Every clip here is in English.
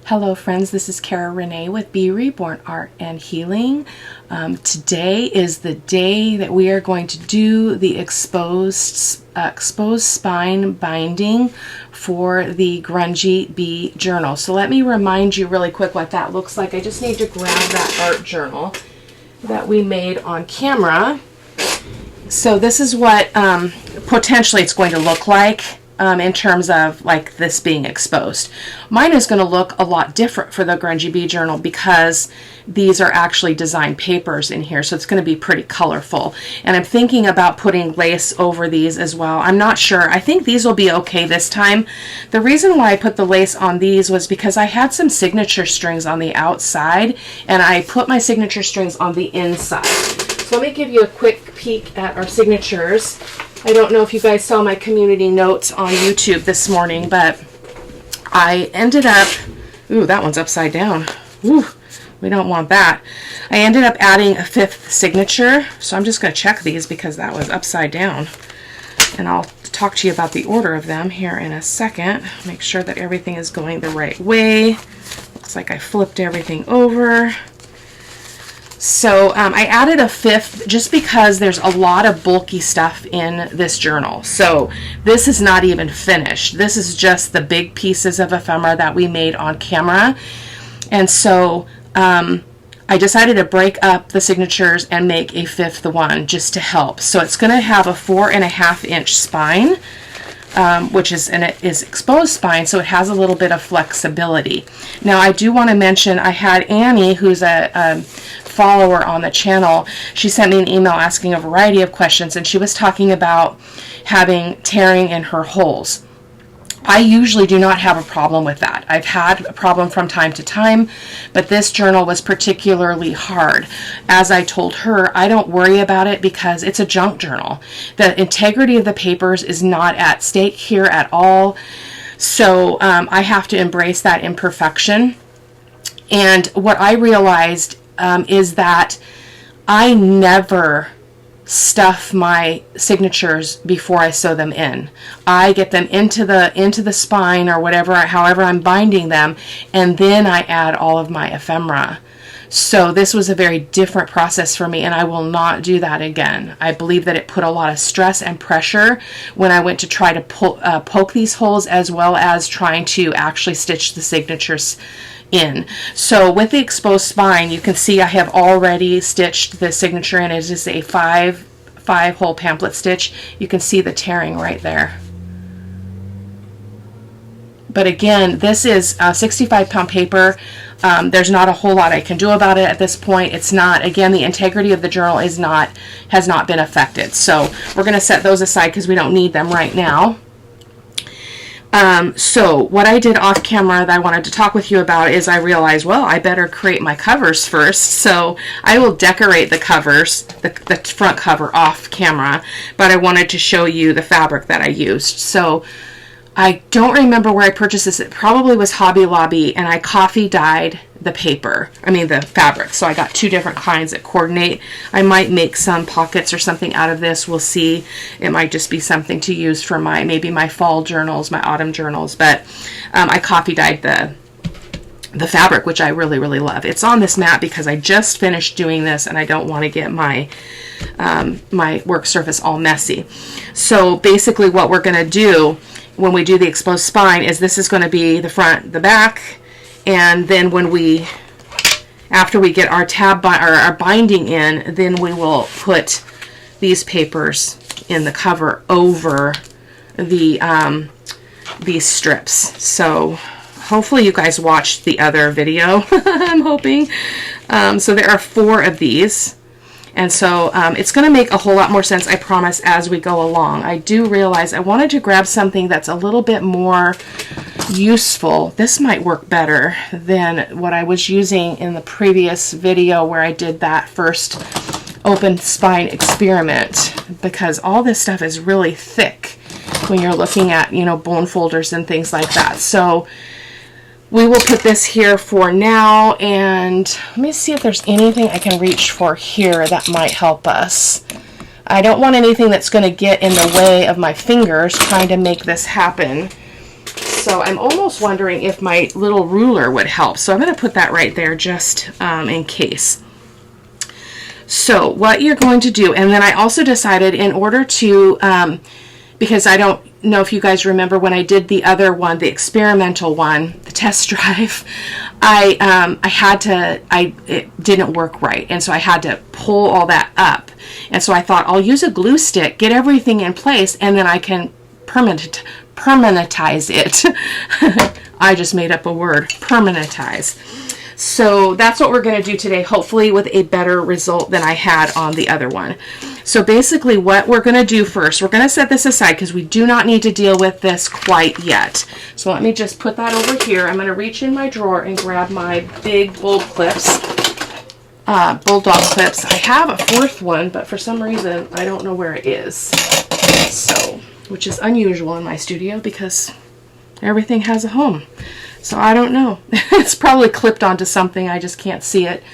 Hello friends, this is Cara-Renee with B.Reborn Art and Healing. Today is the day that we are going to do the exposed spine binding for the Grungy Bee journal. So let me remind you really quick what that looks like. I just need to grab that art journal that we made on camera. So this is what potentially it's going to look like. In terms of like this being exposed. Mine is going to look a lot different for the Grungy Bee journal because these are actually designed papers in here, so it's going to be pretty colorful. And I'm thinking about putting lace over these as well. I'm not sure. I think these will be okay this time. The reason why I put the lace on these was because I had some signature strings on the outside and I put my signature strings on the inside. So let me give you a quick peek at our signatures. I don't know if you guys saw my community notes on YouTube this morning, but I ended up, ooh, that one's upside down. Ooh, we don't want that. I ended up adding a fifth signature, so I'm just going to check these because that was upside down. And I'll talk to you about the order of them here in a second. Make sure that everything is going the right way. Looks like I flipped everything over. So I added a fifth just because there's a lot of bulky stuff in this journal. So this is not even finished. This is just the big pieces of ephemera that we made on camera. And so I decided to break up the signatures and make a fifth one just to help. So it's going to have a 4.5-inch spine. Which is, and it is exposed spine, so it has a little bit of flexibility. Now I do want to mention I had Annie, who's a follower on the channel. She sent me an email asking a variety of questions, and she was talking about having tearing in her holes. I usually do not have a problem with that. I've had a problem from time to time, but this journal was particularly hard. As I told her, I don't worry about it because it's a junk journal. The integrity of the papers is not at stake here at all. So I have to embrace that imperfection. And what I realized is that I never stuff my signatures before I sew them in. I get them into the spine or whatever, however I'm binding them, and then I add all of my ephemera. So this was a very different process for me, and I will not do that again. I believe that it put a lot of stress and pressure when I went to try to poke these holes, as well as trying to actually stitch the signatures in. So with the exposed spine, you can see I have already stitched the signature in. It is a five hole pamphlet stitch. You can see the tearing right there. But again, this is a 65-pound paper. There's not a whole lot I can do about it at this point. It's not, again, the integrity of the journal has not been affected. So we're going to set those aside because we don't need them right now. So what I did off camera that I wanted to talk with you about is I realized, well, I better create my covers first. So I will decorate the covers, the front cover off camera, but I wanted to show you the fabric that I used. So I don't remember where I purchased this. It probably was Hobby Lobby, and I coffee dyed the fabric. So I got two different kinds that coordinate. I might make some pockets or something out of this. We'll see. It might just be something to use for maybe my fall journals, my autumn journals, but I coffee dyed the fabric, which I really, really love. It's on this mat because I just finished doing this and I don't want to get my my work surface all messy. So basically what we're going to do when we do the exposed spine is this is going to be the front, the back, and then after we get our binding in, then we will put these papers in the cover over the these strips. So hopefully you guys watched the other video. I'm hoping. So there are 4 of these. And so it's going to make a whole lot more sense, I promise, as we go along. I do realize I wanted to grab something that's a little bit more useful. This might work better than what I was using in the previous video where I did that first open spine experiment, because all this stuff is really thick when you're looking at, you know, bone folders and things like that. So we will put this here for now, and let me see if there's anything I can reach for here that might help us. I don't want anything that's going to get in the way of my fingers trying to make this happen. So I'm almost wondering if my little ruler would help. So I'm going to put that right there just in case. So what you're going to do, and then I also decided in order to, because I don't know if you guys remember when I did the other one, the experimental one, the test drive, it didn't work right. And so I had to pull all that up. And so I thought I'll use a glue stick, get everything in place, and then I can permanentize it. I just made up a word, permanentize. So that's what we're going to do today, hopefully with a better result than I had on the other one. So basically what we're going to do first, we're going to set this aside because we do not need to deal with this quite yet. So let me just put that over here. I'm going to reach in my drawer and grab my big bulldog clips. I have a fourth one, but for some reason I don't know where it is. So, which is unusual in my studio because everything has a home. So I don't know. It's probably clipped onto something. I just can't see it.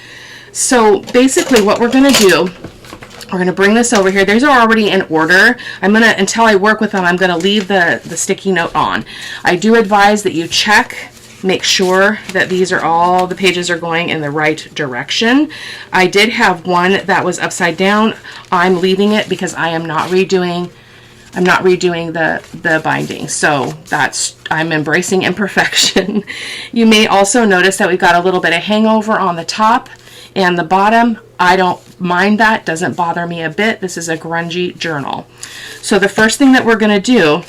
So basically what we're going to do, we're going to bring this over here. These are already in order. Until I work with them, I'm going to leave the sticky note on. I do advise that you check, make sure that all the pages are going in the right direction. I did have one that was upside down. I'm leaving it because I am not redoing the binding. So I'm embracing imperfection. You may also notice that we've got a little bit of hangover on the top and the bottom. I don't mind that, doesn't bother me a bit. This is a grungy journal. So the first thing that we're going to do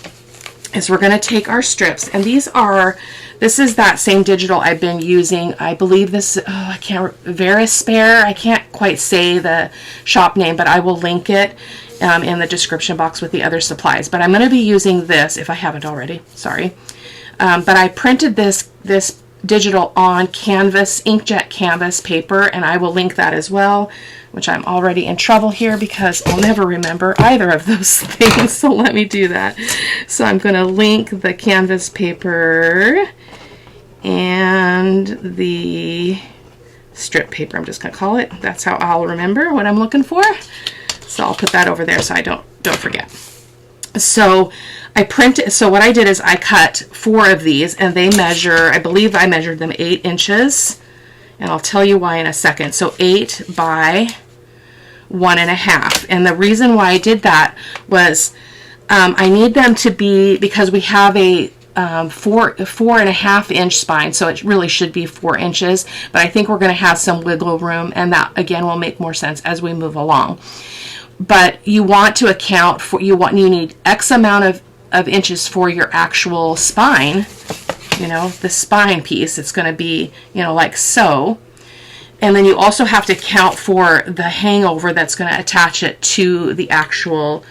is we're going to take our strips, and this is that same digital I've been using. I believe this, Verispare. I can't quite say the shop name, but I will link it in the description box with the other supplies. But I'm going to be using this, if I haven't already, sorry. But I printed this digital on canvas, inkjet canvas paper, and I will link that as well, which I'm already in trouble here because I'll never remember either of those things. So let me do that. So I'm going to link the canvas paper and the strip paper, I'm just going to call it. That's how I'll remember what I'm looking for. So I'll put that over there so I don't forget. So so what I did is I cut 4 of these, and they measure, I believe I measured them 8 inches, and I'll tell you why in a second. So 8 by 1.5. And the reason why I did that was I need them to be, because we have a 4.5 inch spine, so it really should be 4 inches, but I think we're going to have some wiggle room, and that again will make more sense as we move along. But you want to account for, you need X amount of inches for your actual spine, the spine piece. It's going to be, like so. And then you also have to count for the hangover that's going to attach it to the actual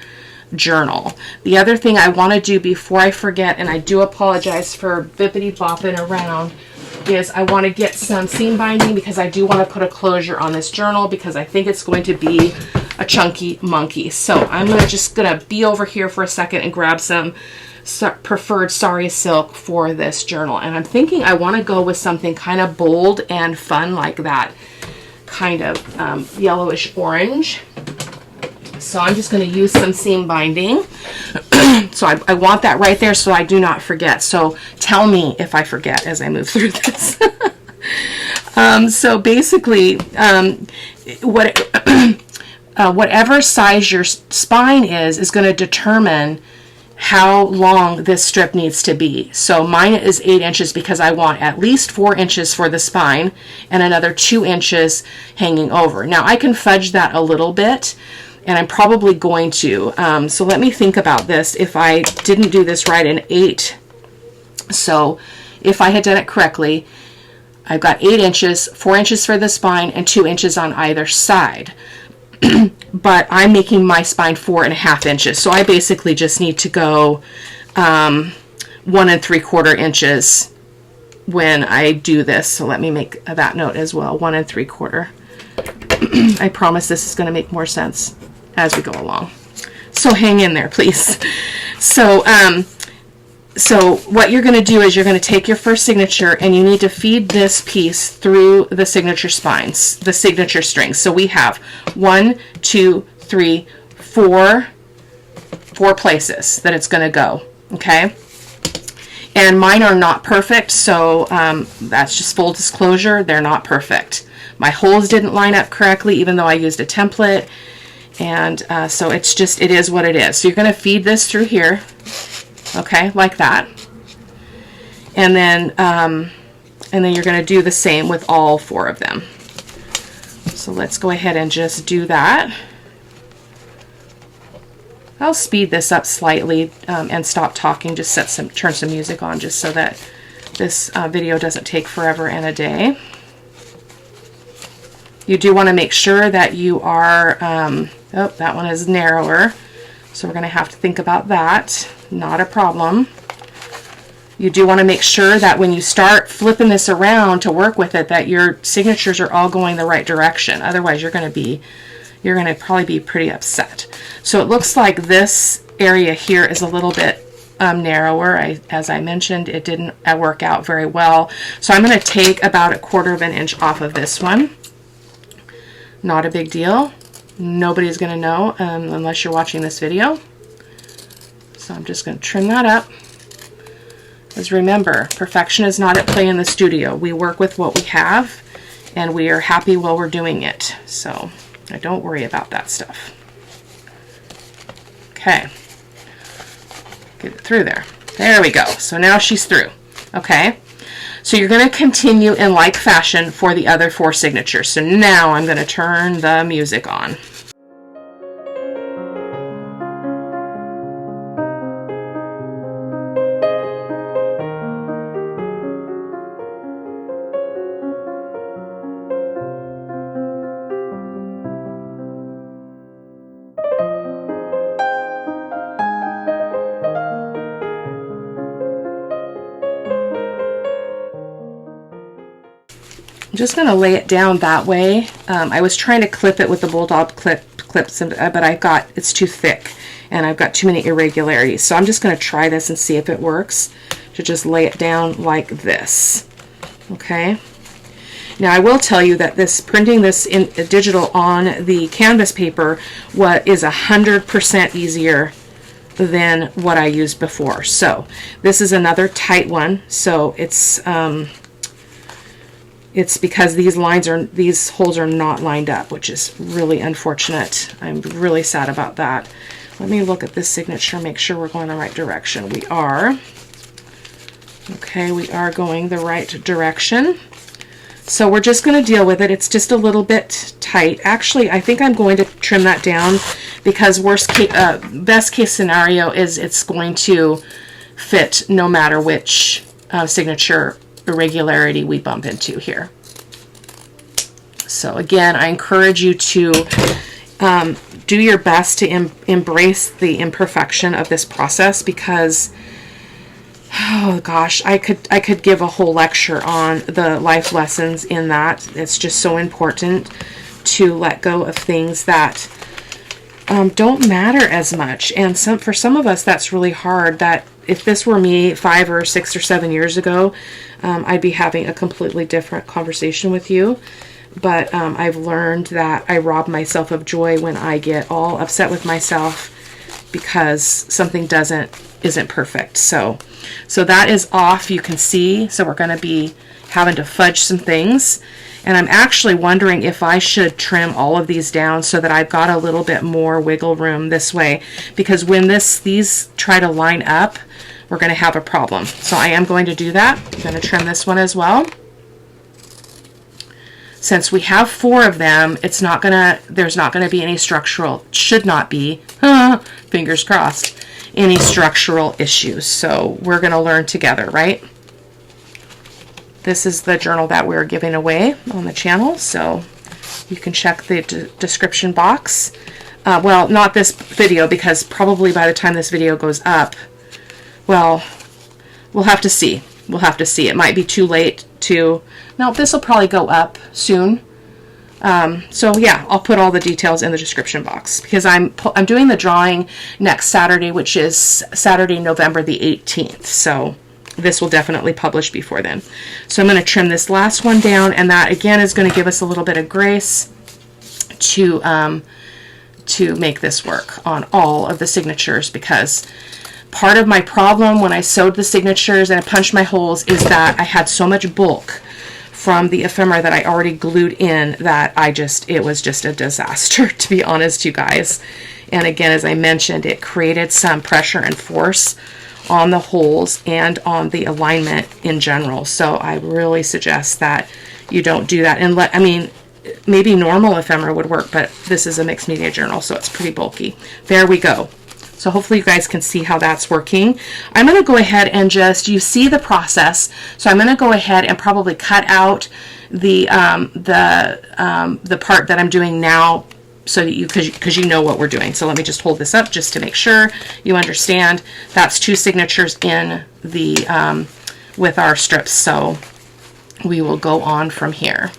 journal. The other thing I want to do before I forget, and I do apologize for bippity bopping around, is I want to get some seam binding because I do want to put a closure on this journal because I think it's going to be a chunky monkey. So I'm just going to be over here for a second and grab some preferred sari silk for this journal. And I'm thinking I want to go with something kind of bold and fun, like that kind of yellowish orange. So I'm just going to use some seam binding. So I want that right there so I do not forget. So tell me if I forget as I move through this. So basically, whatever size your spine is going to determine how long this strip needs to be. So mine is 8 inches because I want at least 4 inches for the spine and another 2 inches hanging over. Now I can fudge that a little bit, and I'm probably going to. So let me think about this if I didn't do this right in 8. So if I had done it correctly, I've got 8 inches, 4 inches for the spine, and 2 inches on either side. But I'm making my spine 4.5 inches. So I basically just need to go 1 3/4 inches when I do this. So let me make that note as well, 1 3/4. I promise this is going to make more sense as we go along. So hang in there, please. So what you're going to do is you're going to take your first signature, and you need to feed this piece through the signature spines, the signature strings. So we have 1, 2, 3, 4 places that it's going to go. Okay. And mine are not perfect, so that's just full disclosure, they're not perfect. My holes didn't line up correctly, even though I used a template. And so it's just, it is what it is. So you're going to feed this through here, okay, like that. And then you're going to do the same with all 4 of them. So let's go ahead and just do that. I'll speed this up slightly and stop talking, just turn some music on just so that this video doesn't take forever and a day. You do want to make sure that you are, oh, that one is narrower, so we're going to have to think about that. Not a problem. You do want to make sure that when you start flipping this around to work with it, that your signatures are all going the right direction. Otherwise, you're going to probably be pretty upset. So it looks like this area here is a little bit narrower. As I mentioned, it didn't work out very well. So I'm going to take about 1/4 inch off of this one. Not a big deal. Nobody's going to know unless you're watching this video. So I'm just going to trim that up. Because remember, perfection is not at play in the studio. We work with what we have, and we are happy while we're doing it. So don't worry about that stuff. Okay. Get it through there. There we go. So now she's through. Okay. So you're going to continue in like fashion for the other 4 signatures. So now I'm going to turn the music on. I'm just going to lay it down that way. I was trying to clip it with the bulldog clips, but it's too thick and I've got too many irregularities. So I'm just going to try this and see if it works, to just lay it down like this. Okay. Now I will tell you that printing this in digital on the canvas paper is 100% easier than what I used before. So this is another tight one. So it's because these holes are not lined up, which is really unfortunate. I'm really sad about that. Let me look at this signature, make sure we're going the right direction. We are. Okay, we are going the right direction. So we're just going to deal with it. It's just a little bit tight. Actually, I think I'm going to trim that down because best case scenario is it's going to fit no matter which signature irregularity we bump into here. So again, I encourage you to do your best to embrace the imperfection of this process, because oh gosh, I could give a whole lecture on the life lessons in that. It's just so important to let go of things that don't matter as much. And for some of us, that's really hard. That if this were me 5 or 6 or 7 years ago, I'd be having a completely different conversation with you. But I've learned that I rob myself of joy when I get all upset with myself because something isn't perfect. So that is off, you can see. So we're going to be having to fudge some things. And I'm actually wondering if I should trim all of these down so that I've got a little bit more wiggle room this way. Because when these try to line up, we're going to have a problem. So I am going to do that. I'm going to trim this one as well. Since we have 4 of them, there's not going to be any structural, should not be, fingers crossed, any structural issues. So we're going to learn together, right? This is the journal that we're giving away on the channel, so you can check the description box. Well, not this video, because probably by the time this video goes up, well, we'll have to see. We'll have to see. It might be too late to... No, this will probably go up soon. So yeah, I'll put all the details in the description box, because I'm doing the drawing next Saturday, which is Saturday, November the 18th. So this will definitely publish before then. So I'm going to trim this last one down, and that again is going to give us a little bit of grace to make this work on all of the signatures, because part of my problem when I sewed the signatures and I punched my holes is that I had so much bulk from the ephemera that I already glued in that it was just a disaster, to be honest, you guys. And again, as I mentioned, it created some pressure and force on the holes and on the alignment in general. So I really suggest that you don't do that. And I mean, maybe normal ephemera would work, but this is a mixed media journal, so it's pretty bulky. There we go. So hopefully you guys can see how that's working. I'm going to go ahead and you see the process. So I'm going to go ahead and probably cut out the part that I'm doing now, so that because you know what we're doing. So let me just hold this up just to make sure you understand. That's 2 signatures in the with our strips. So we will go on from here.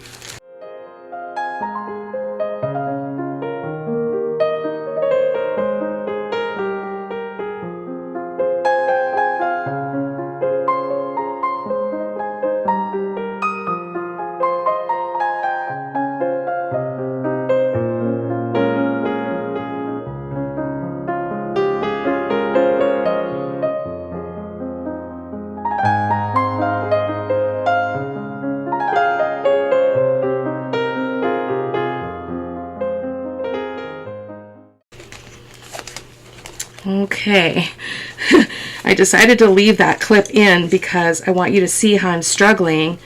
Okay, I decided to leave that clip in because I want you to see how I'm struggling,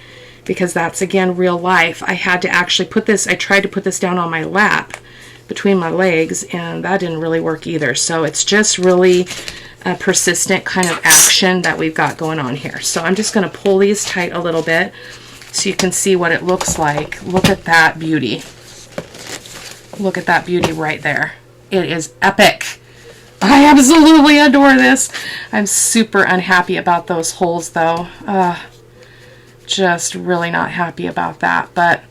because that's, again, real life. I had to actually I tried to put this down on my lap between my legs, and that didn't really work either. So it's just really a persistent kind of action that we've got going on here. So I'm just going to pull these tight a little bit so you can see what it looks like. Look at that beauty. Look at that beauty right there. It is epic. I absolutely adore this. I'm super unhappy about those holes though. Just really not happy about that. But,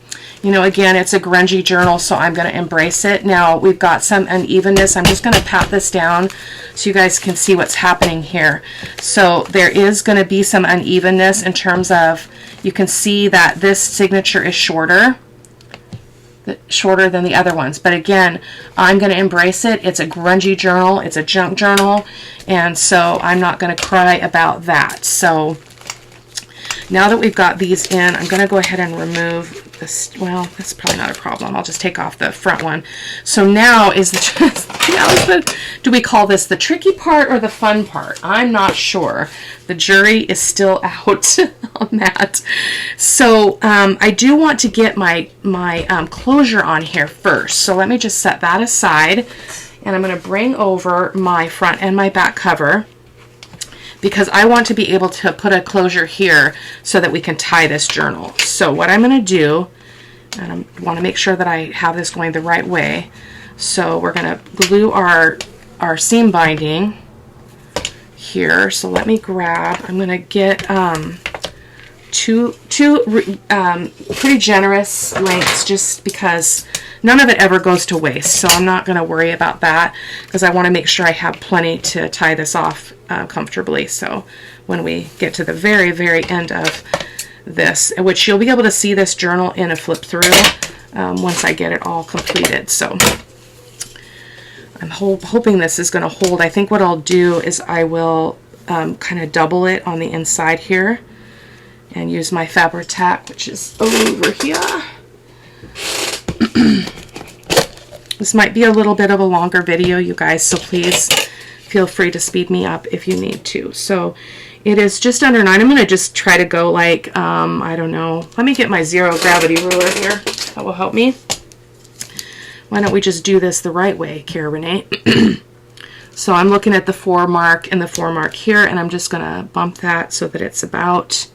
you know, again, it's a grungy journal, so I'm going to embrace it. Now, we've got some unevenness. I'm just going to pat this down so you guys can see what's happening here. So there is going to be some unevenness in terms of, you can see that this signature is shorter than the other ones. But again, I'm going to embrace it. It's a grungy journal. It's a junk journal. And so I'm not going to cry about that. So now that we've got these in, I'm going to go ahead and remove this. Well, that's probably not a problem. I'll just take off the front one. So now do we call this the tricky part or the fun part? I'm not sure. The jury is still out on that. So I do want to get my closure on here first. So let me just set that aside, and I'm going to bring over my front and my back cover, because I want to be able to put a closure here so that we can tie this journal. So what I'm going to do, and I want to make sure that I have this going the right way. So we're going to glue our seam binding here. So let me grab, I'm going to get two pretty generous lengths, just because none of it ever goes to waste. So I'm not going to worry about that, because I want to make sure I have plenty to tie this off comfortably. So when we get to the very, very end of this, which you'll be able to see this journal in a flip through once I get it all completed. So I'm hoping this is going to hold. I think what I'll do is I will kind of double it on the inside here and use my Fabri-Tac, which is over here. This might be a little bit of a longer video, you guys, so please feel free to speed me up if you need to. So it is just under 9. I'm going to just try to go like, I don't know. Let me get my zero gravity ruler here. That will help me. Why don't we just do this the right way, Cara-Renee? So I'm looking at the 4 mark and the 4 mark here, and I'm just going to bump that so that it's about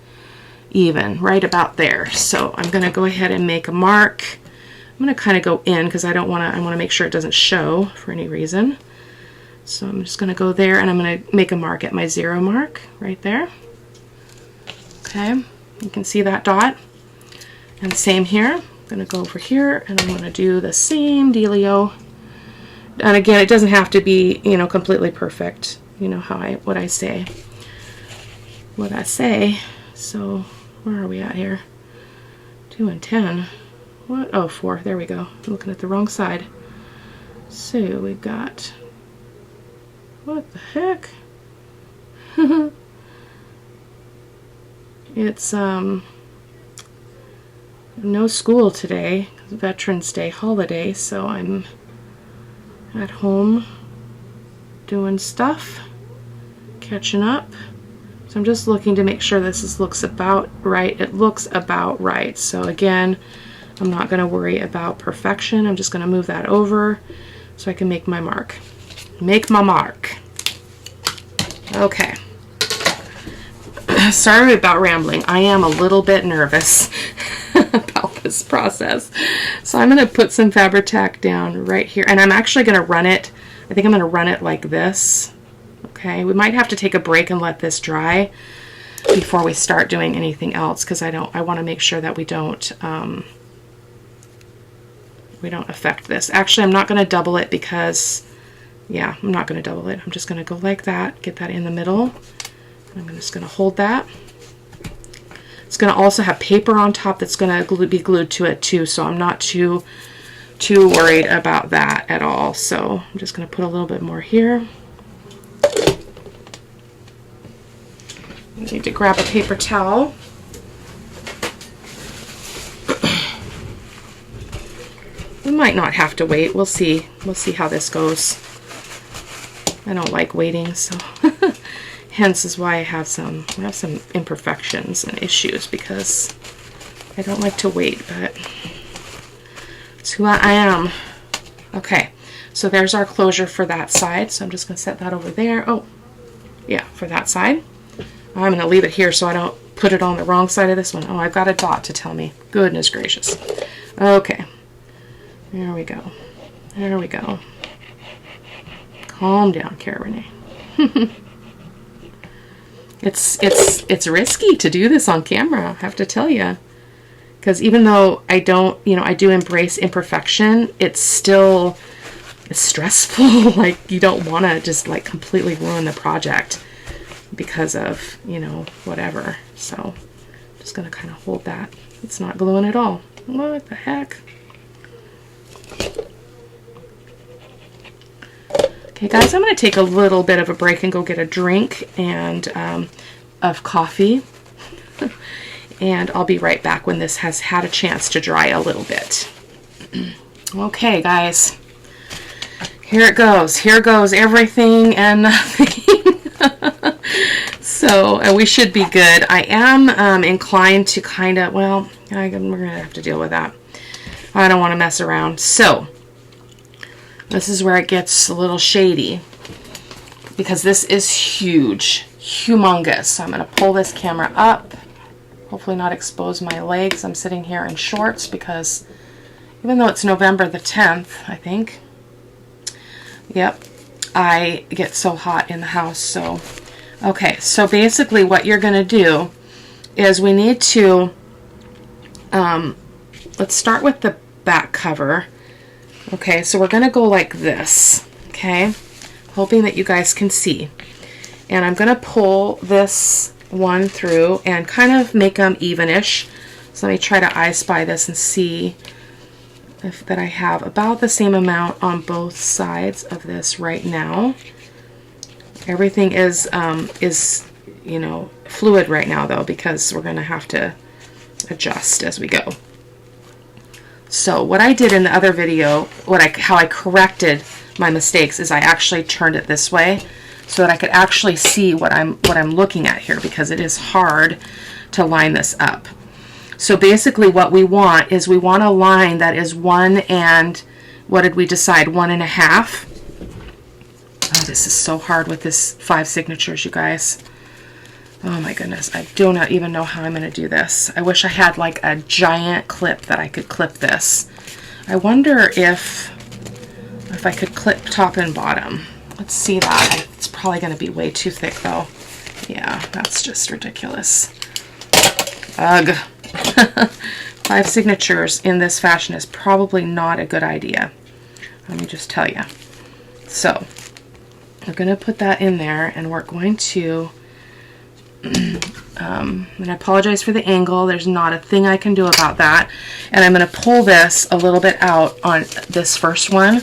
even, right about there. So I'm going to go ahead and make a mark. I'm going to kind of go in because I want to make sure it doesn't show for any reason. So I'm just going to go there, and I'm going to make a mark at my 0 mark right there. Okay, you can see that dot. And same here. I'm going to go over here, and I'm going to do the same dealio. And again, it doesn't have to be, you know, completely perfect. You know how what I say. So where are we at here? 2 and 10. What? Oh, 4. There we go. I'm looking at the wrong side. So we've got, what the heck? It's no school today, Veterans Day holiday, so I'm at home doing stuff, catching up. So I'm just looking to make sure this looks about right. It looks about right. So again, I'm not going to worry about perfection. I'm just going to move that over so I can make my mark. Make my mark. Okay. Sorry about rambling. I am a little bit nervous about this process. So I'm going to put some Fabri-Tac down right here. And I'm actually going to run it. I think I'm going to run it like this. Okay, we might have to take a break and let this dry before we start doing anything else, because I want to make sure that we don't affect this. Actually, I'm not going to double it because, yeah, I'm not going to double it. I'm just going to go like that, get that in the middle. I'm just going to hold that. It's going to also have paper on top that's going to be glued to it too, so I'm not too worried about that at all. So I'm just going to put a little bit more here. I need to grab a paper towel. We might not have to wait. We'll see. We'll see how this goes. I don't like waiting, so hence is why I have some imperfections and issues, because I don't like to wait, but it's who I am. Okay, so there's our closure for that side. So I'm just going to set that over there. Oh, yeah, for that side. I'm going to leave it here so I don't put it on the wrong side of this one. Oh, I've got a dot to tell me. Goodness gracious. Okay. There we go. There we go. Calm down, Cara-Renee. It's risky to do this on camera, I have to tell you. Because even though I don't, I do embrace imperfection, it's still, it's stressful. Like, you don't want to just like completely ruin the project because of, whatever. So I'm just going to kind of hold that. It's not gluing at all. What the heck? Okay, guys, I'm going to take a little bit of a break and go get a drink and of coffee. And I'll be right back when this has had a chance to dry a little bit. Okay, guys. Here it goes. Here goes everything and nothing. So, and we should be good. I am inclined to kind of, well, we're going to have to deal with that. I don't want to mess around. So, this is where it gets a little shady, because this is huge, humongous. So I'm going to pull this camera up, hopefully not expose my legs. I'm sitting here in shorts because even though it's November the 10th, I think, yep, I get so hot in the house. So, okay, so basically what you're going to do is we need to, let's start with the back cover. Okay, so we're going to go like this, okay, hoping that you guys can see. And I'm going to pull this one through and kind of make them evenish. So let me try to I spy this and see if that I have about the same amount on both sides of this right now. Everything is fluid right now though, because we're going to have to adjust as we go. So what I did in the other video, how I corrected my mistakes, is I actually turned it this way so that I could actually see what I'm looking at here, because it is hard to line this up. So basically what we want is we want a line that is 1 and, what did we decide, 1.5. Oh, this is so hard with this 5 signatures, you guys. Oh my goodness, I do not even know how I'm going to do this. I wish I had like a giant clip that I could clip this. I wonder if I could clip top and bottom. Let's see that. It's probably going to be way too thick though. Yeah, that's just ridiculous. Ugh. 5 signatures in this fashion is probably not a good idea. Let me just tell you. So, we're going to put that in there, and we're going to... and I apologize for the angle. There's not a thing I can do about that. And I'm going to pull this a little bit out on this first one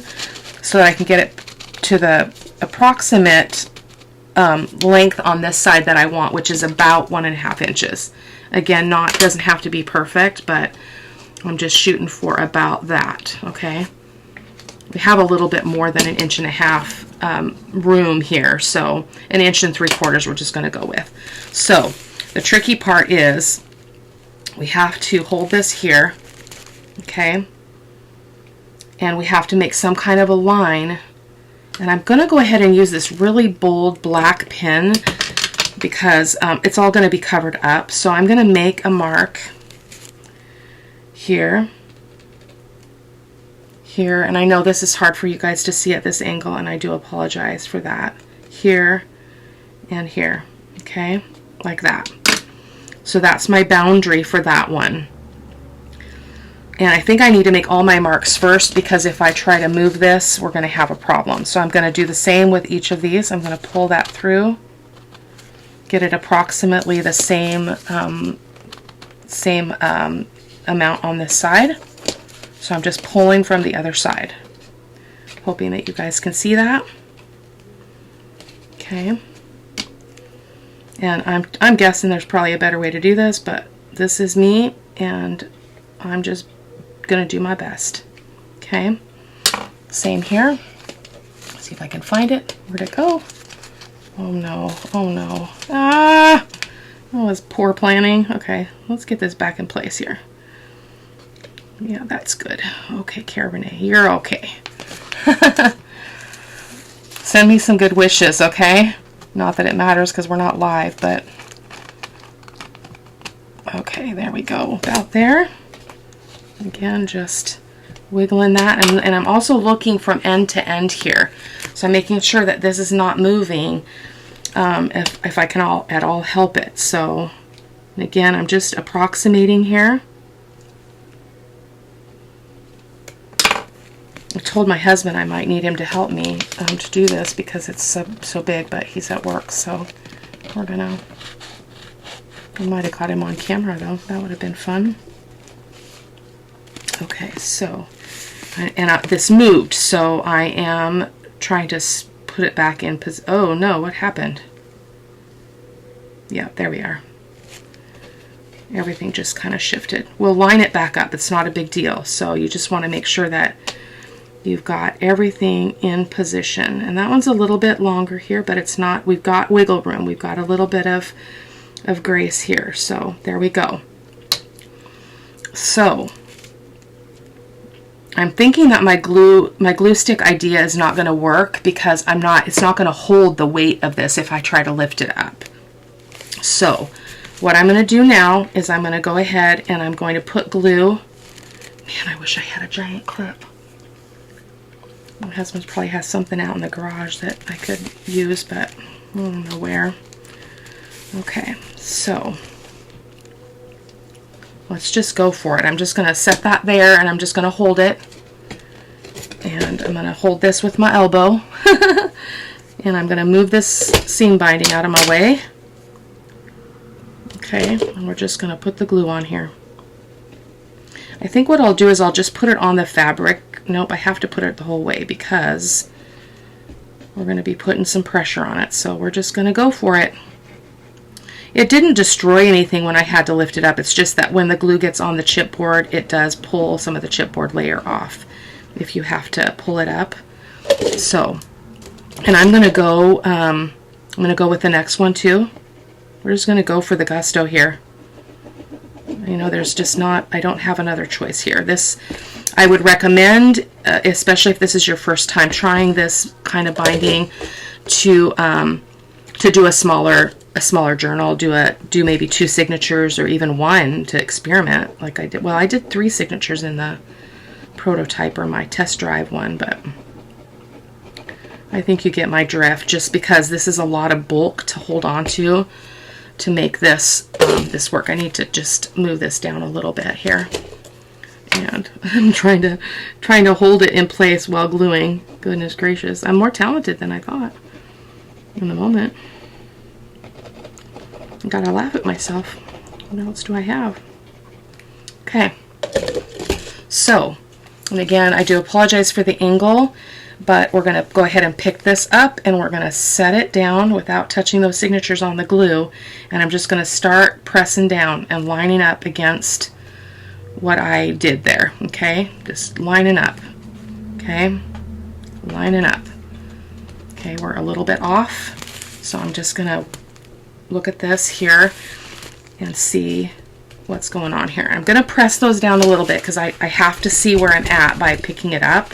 so that I can get it to the approximate length on this side that I want, which is about 1.5 inches. Again, doesn't have to be perfect, but I'm just shooting for about that, okay? We have a little bit more than 1.5 inches room here, so 1 3/4 inches we're just going to go with. So the tricky part is we have to hold this here, okay? And we have to make some kind of a line. And I'm going to go ahead and use this really bold black pen because it's all going to be covered up. So I'm going to make a mark here, here, and I know this is hard for you guys to see at this angle, and I do apologize for that. Here and here, okay, like that. So that's my boundary for that one. And I think I need to make all my marks first, because if I try to move this, we're going to have a problem. So I'm going to do the same with each of these. I'm going to pull that through, get it approximately the same amount on this side. So I'm just pulling from the other side, hoping that you guys can see that. Okay. And I'm guessing there's probably a better way to do this, but this is me, and I'm just gonna do my best. Okay, same here. Let's see if I can find it. Where'd it go? Oh no, oh no. Ah, that was poor planning. Okay, let's get this back in place here. Yeah, that's good. Okay, Cara-Renee, you're okay. Send me some good wishes, okay? Not that it matters because we're not live, but okay, there we go. About there. Again, just wiggling that, and I'm also looking from end to end here, so I'm making sure that this is not moving if I can at all help it. So again, I'm just approximating here. I told my husband I might need him to help me to do this because it's so big, but he's at work, so we're gonna, I might have caught him on camera though. That would have been fun. Okay, so, and this moved, so I am trying to put it back in position. Oh no, what happened? Yeah, there we are. Everything just kind of shifted. We'll line it back up. It's not a big deal. So you just want to make sure that you've got everything in position. And that one's a little bit longer here, but it's not, we've got wiggle room. We've got a little bit of grace here. So there we go. So I'm thinking that my glue stick idea is not going to work because it's not going to hold the weight of this if I try to lift it up. So what I'm going to do now is I'm going to go ahead and I'm going to put glue. Man, I wish I had a giant clip. My husband probably has something out in the garage that I could use, but I don't know where. Okay, so let's just go for it. I'm just going to set that there, and I'm just going to hold it. And I'm going to hold this with my elbow. And I'm going to move this seam binding out of my way. Okay, and we're just going to put the glue on here. I think what I'll do is I'll just put it on the fabric. Nope, I have to put it the whole way because we're going to be putting some pressure on it. So we're just going to go for it. It didn't destroy anything when I had to lift it up. It's just that when the glue gets on the chipboard, it does pull some of the chipboard layer off if you have to pull it up. So, and I'm going to go with the next one too. We're just going to go for the gusto here. You know, there's just not, I don't have another choice here. This, I would recommend, especially if this is your first time trying this kind of binding, to do a smaller journal. Do maybe 2 signatures or even 1 to experiment, like I did. Well, I did 3 signatures in the prototype or my test drive one, but I think you get my drift. Just because this is a lot of bulk to hold on to make this this work. I need to just move this down a little bit here, and I'm trying to hold it in place while gluing. Goodness gracious, I'm more talented than I thought in the moment. I gotta laugh at myself. What else do I have? Okay, so, and again, I do apologize for the angle, but we're going to go ahead and pick this up and we're going to set it down without touching those signatures on the glue, and I'm just going to start pressing down and lining up against what I did there. Okay, just lining up. Okay, lining up. Okay, we're a little bit off, so I'm just going to look at this here and see what's going on here. I'm going to press those down a little bit because I have to see where I'm at by picking it up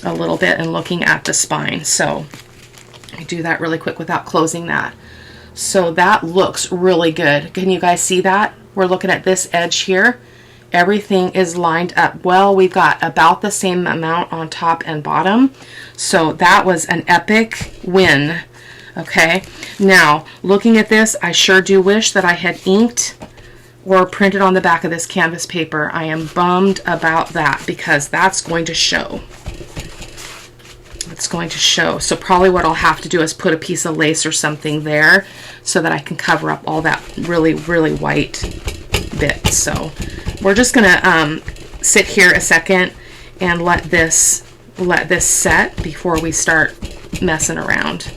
a little bit and looking at the spine. So I do that really quick without closing that. So that looks really good. Can you guys see that? We're looking at this edge here. Everything is lined up well. We've got about the same amount on top and bottom. So that was an epic win. Okay, now looking at this, I sure do wish that I had inked or printed on the back of this canvas paper. I am bummed about that because that's going to show. It's going to show. So probably what I'll have to do is put a piece of lace or something there so that I can cover up all that really, really white bit. So we're just gonna sit here a second and let this set before we start messing around.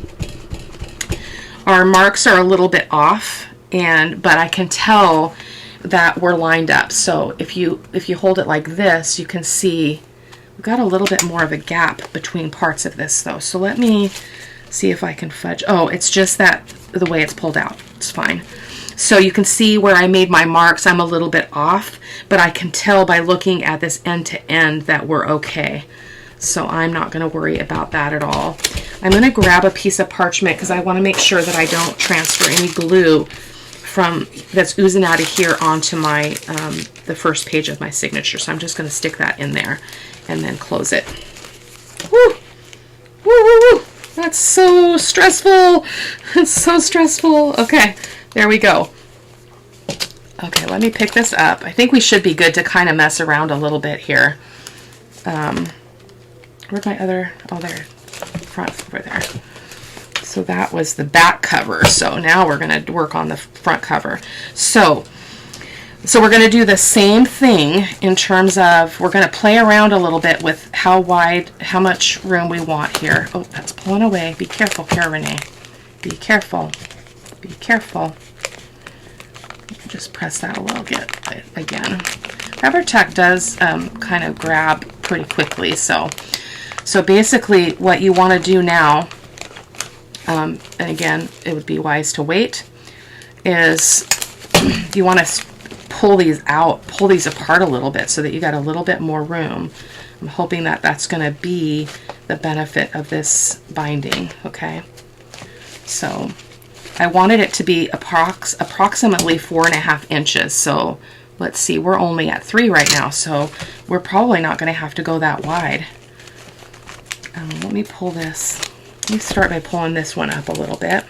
Our marks are a little bit off, but I can tell that we're lined up. So if you hold it like this, you can see we've got a little bit more of a gap between parts of this though. So let me see if I can fudge. Oh, it's just that the way it's pulled out. It's fine. So you can see where I made my marks, I'm a little bit off, but I can tell by looking at this end to end that we're okay. So I'm not going to worry about that at all. I'm going to grab a piece of parchment because I want to make sure that I don't transfer any glue that's oozing out of here onto my the first page of my signature. So I'm just going to stick that in there and then close it. Woo! Woo, woo, woo! That's so stressful. It's so stressful. Okay, there we go. Okay, let me pick this up. I think we should be good to kind of mess around a little bit here. Where'd my other, oh there, front over there. So that was the back cover. So now we're going to work on the front cover. So we're going to do the same thing in terms of, we're going to play around a little bit with how wide, how much room we want here. Oh, that's pulling away. Be careful, Cara-Renee. Be careful. Be careful. Just press that a little bit again. Fabri-Tac does kind of grab pretty quickly. So basically what you want to do now, and again, it would be wise to wait, is you want to pull these out, pull these apart a little bit so that you got a little bit more room. I'm hoping that that's going to be the benefit of this binding, okay? So I wanted it to be approximately 4.5 inches. So let's see, we're only at 3 right now, so we're probably not going to have to go that wide. Let me pull this. Let me start by pulling this one up a little bit.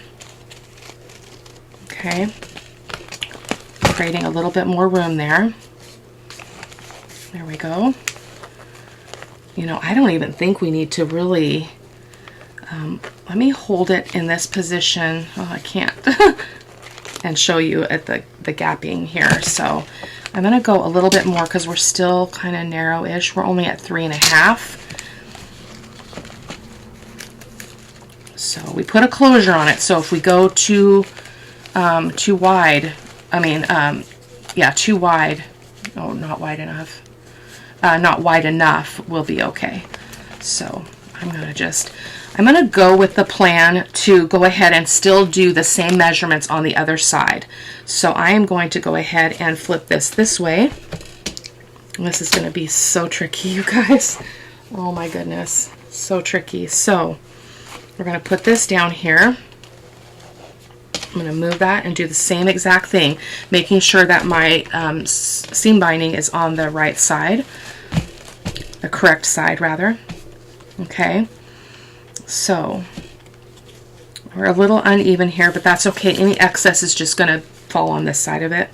Okay. Creating a little bit more room there. There we go. You know, I don't even think we need to really, let me hold it in this position. Oh, I can't. And show you at the gapping here. So I'm going to go a little bit more because we're still kind of narrow-ish. We're only at 3.5. So we put a closure on it. So if we go too wide, yeah, too wide. Oh, not wide enough. Not wide enough will be okay. So I'm going to go with the plan to go ahead and still do the same measurements on the other side. So I am going to go ahead and flip this way. And this is going to be so tricky, you guys. Oh my goodness, so tricky. So we're going to put this down here. I'm going to move that and do the same exact thing, making sure that my seam binding is on the right side, the correct side rather. Okay, so we're a little uneven here, but that's okay. Any excess is just going to fall on this side of it.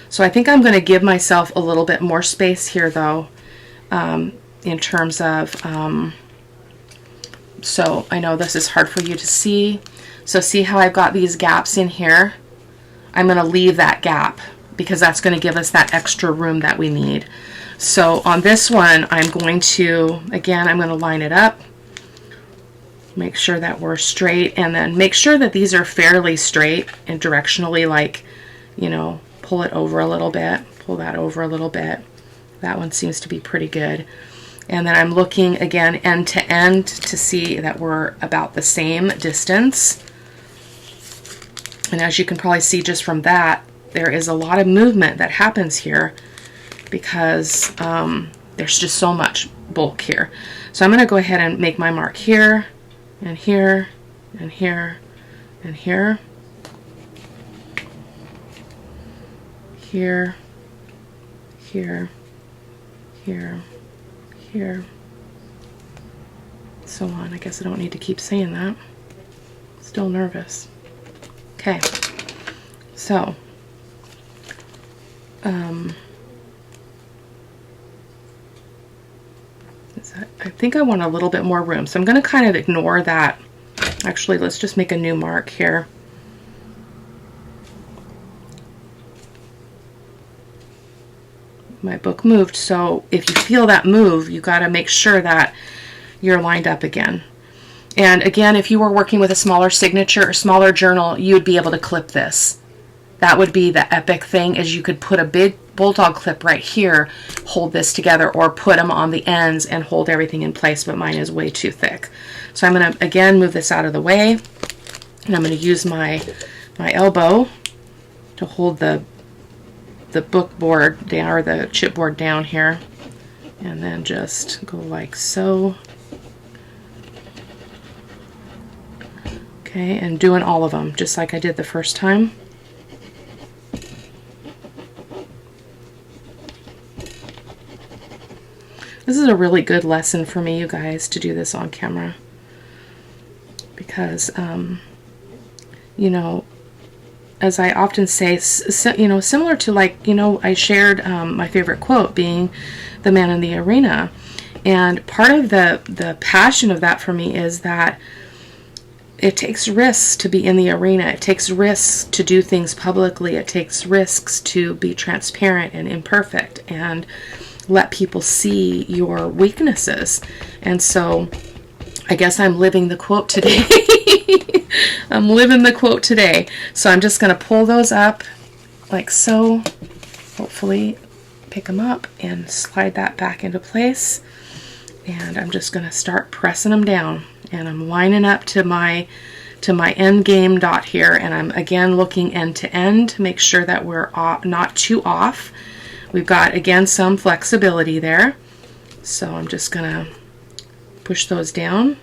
So I think I'm going to give myself a little bit more space here though, in terms of, so I know this is hard for you to see. So see how I've got these gaps in here? I'm going to leave that gap because that's going to give us that extra room that we need. So on this one, I'm going to, again, I'm going to line it up, make sure that we're straight, and then make sure that these are fairly straight and directionally, like, you know, pull it over a little bit, pull that over a little bit. That one seems to be pretty good. And then I'm looking again end to end to see that we're about the same distance. And as you can probably see just from that, there is a lot of movement that happens here because there's just so much bulk here. So I'm going to go ahead and make my mark here and here and here and here. Here, here, here, here, so on. I guess I don't need to keep saying that. Still nervous. Okay, so I think I want a little bit more room, so I'm going to kind of ignore that. Actually, let's just make a new mark here. My book moved, so if you feel that move, you got to make sure that you're lined up again. And again, if you were working with a smaller signature or smaller journal, you would be able to clip this. That would be the epic thing, is you could put a big bulldog clip right here, hold this together, or put them on the ends and hold everything in place, but mine is way too thick. So I'm going to, again, move this out of the way, and I'm going to use my elbow to hold the book board down, or the chipboard down here, and then just go like so. Okay, and doing all of them just like I did the first time. This is a really good lesson for me, you guys, to do this on camera, because you know, as I often say, you know, similar to, like, you know, I shared my favorite quote being the man in the arena. And part of the passion of that for me is that it takes risks to be in the arena. It takes risks to do things publicly. It takes risks to be transparent and imperfect and let people see your weaknesses. And so I guess I'm living the quote today. I'm living the quote today. So I'm just going to pull those up like so. Hopefully pick them up and slide that back into place. And I'm just going to start pressing them down. And I'm lining up to my end game dot here. And I'm again looking end to end to make sure that we're not too off. We've got, again, some flexibility there. So I'm just going to push those down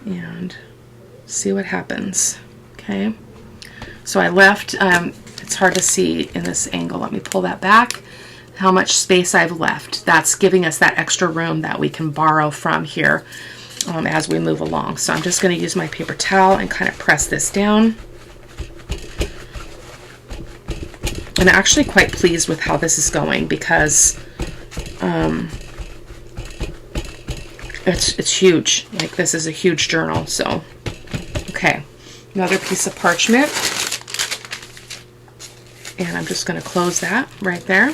and see what happens. Okay, so I left, it's hard to see in this angle, let me pull that back, how much space I've left. That's giving us that extra room that we can borrow from here as we move along. So I'm just going to use my paper towel and kind of press this down. I'm actually quite pleased with how this is going, because it's huge. Like, this is a huge journal. So okay, another piece of parchment, and I'm just going to close that right there.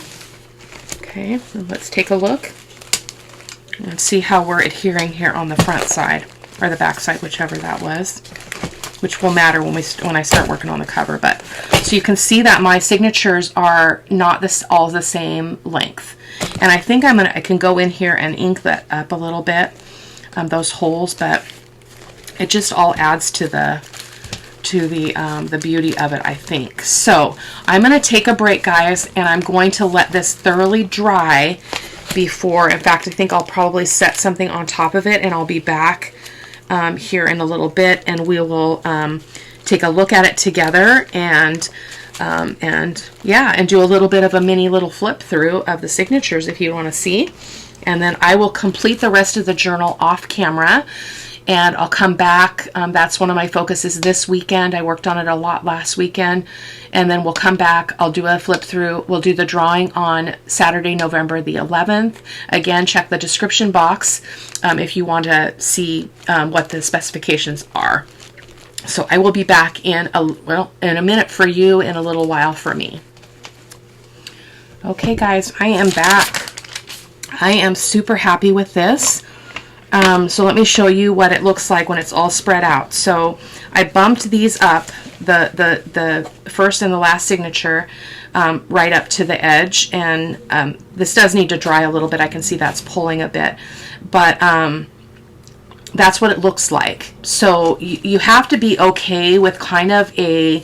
Okay, and let's take a look and see how we're adhering here on the front side, or the back side, whichever that was, which will matter when I start working on the cover. But so you can see that my signatures are not all the same length, and I think I can go in here and ink that up a little bit, those holes, but it just all adds to the beauty of it, I think. So I'm going to take a break, guys, and I'm going to let this thoroughly dry before, in fact, I think I'll probably set something on top of it, and I'll be back here in a little bit, and we will take a look at it together and yeah, and do a little bit of a mini little flip through of the signatures if you want to see. And then I will complete the rest of the journal off camera, and I'll come back. That's one of my focuses this weekend. I worked on it a lot last weekend, and then we'll come back. I'll do a flip through. We'll do the drawing on Saturday, November the 11th. Again, check the description box if you want to see what the specifications are. So I will be back in a minute for you, in a little while for me. Okay, guys, I am back. I am super happy with this. So let me show you what it looks like when it's all spread out. So I bumped these up, the first and the last signature, right up to the edge, and this does need to dry a little bit. I can see that's pulling a bit, but that's what it looks like. So you have to be okay with kind of a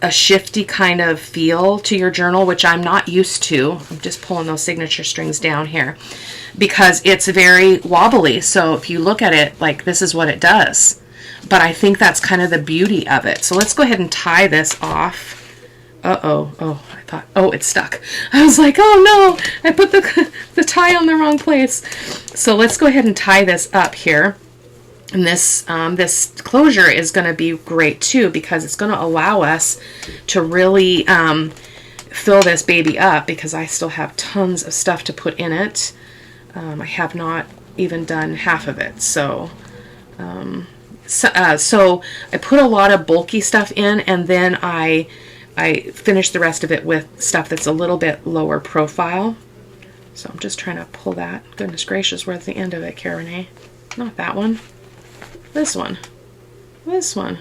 shifty kind of feel to your journal, which I'm not used to. I'm just pulling those signature strings down here because it's very wobbly. So if you look at it, like, this is what it does. But I think that's kind of the beauty of it. So let's go ahead and tie this off. Oh, I thought, oh, it's stuck. I was like, oh no, I put the tie on the wrong place. So let's go ahead and tie this up here. And this closure is going to be great too, because it's going to allow us to really fill this baby up, because I still have tons of stuff to put in it. I have not even done half of it. So I put a lot of bulky stuff in, and then I finish the rest of it with stuff that's a little bit lower profile. So I'm just trying to pull that. Goodness gracious, where's the end of it, Cara-Renee? Not that one. This one. This one.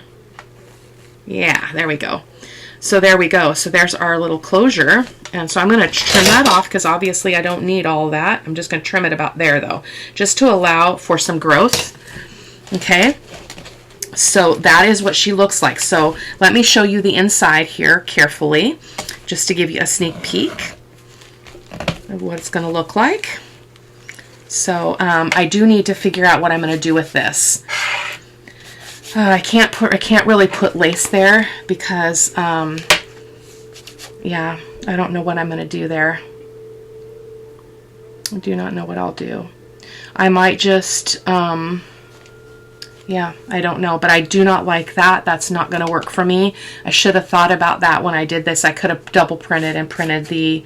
Yeah, there we go. So there we go. So there's our little closure. And so I'm going to trim that off, because obviously I don't need all that. I'm just going to trim it about there, though, just to allow for some growth. Okay. So that is what she looks like. So let me show you the inside here carefully, just to give you a sneak peek of what it's going to look like. So I do need to figure out what I'm going to do with this. I can't really put lace there, because yeah, I don't know what I'm going to do there. I do not know what I'll do. I might just yeah, I don't know, but I do not like that. That's not going to work for me. I should have thought about that when I did this. I could have double printed and printed the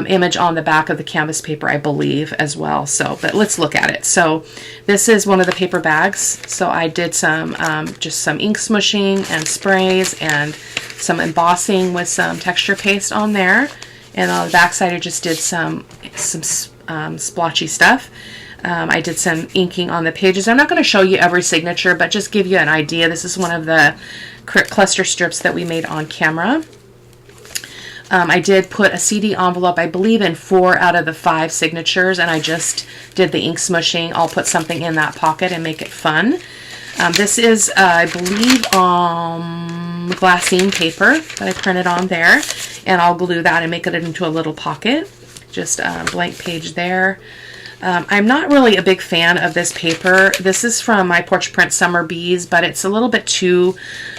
image on the back of the canvas paper, I believe, as well. So, but let's look at it. So this is one of the paper bags. So I did some just some ink smushing and sprays and some embossing with some texture paste on there. And on the back side, I just did some splotchy stuff. I did some inking on the pages. I'm not going to show you every signature, but just give you an idea. This is one of the cluster strips that we made on camera. I did put a CD envelope, I believe, in 4 out of the 5 signatures, and I just did the ink smushing. I'll put something in that pocket and make it fun. This is, I believe, glassine paper that I printed on there, and I'll glue that and make it into a little pocket. Just a blank page there. I'm not really a big fan of this paper. This is from my Porch Print Summer Bees, but it's a little bit too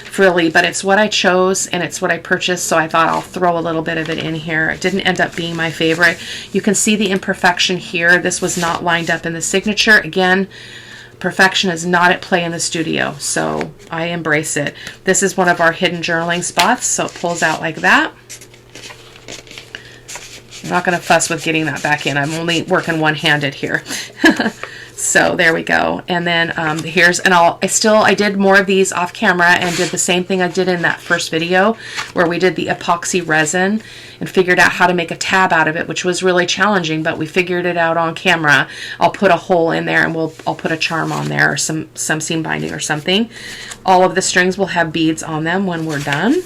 frilly, but it's what I chose and it's what I purchased, so I thought I'll throw a little bit of it in here. It didn't end up being my favorite. You can see the imperfection here. This was not lined up in the signature. Again, perfection is not at play in the studio, so I embrace it. This is one of our hidden journaling spots, so it pulls out like that. I'm not going to fuss with getting that back in. I'm only working one-handed here. So there we go. And then here's, and I did more of these off camera and did the same thing I did in that first video where we did the epoxy resin and figured out how to make a tab out of it, which was really challenging, but we figured it out on camera. I'll put a hole in there and I'll put a charm on there or some seam binding or something. All of the strings will have beads on them when we're done.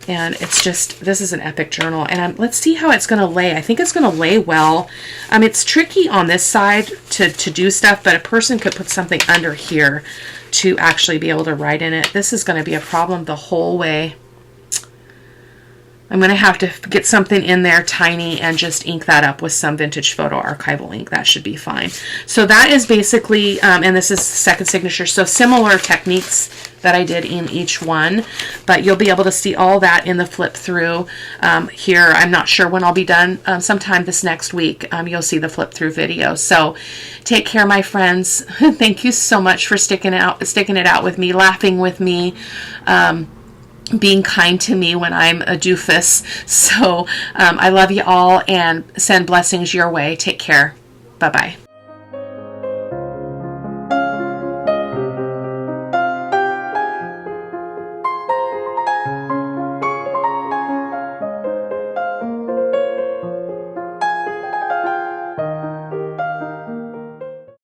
And it's just, this is an epic journal. And let's see how it's going to lay. I think it's going to lay well. It's tricky on this side to do stuff, but a person could put something under here to actually be able to write in it. This is going to be a problem the whole way. I'm going to have to get something in there tiny and just ink that up with some vintage photo archival ink. That should be fine. So that is basically, and this is the second signature, so similar techniques that I did in each one, but you'll be able to see all that in the flip through here. I'm not sure when I'll be done. Sometime this next week, you'll see the flip through video. So take care, my friends. Thank you so much for sticking it out with me, laughing with me, being kind to me when I'm a doofus. So I love you all and send blessings your way. Take care. Bye-bye.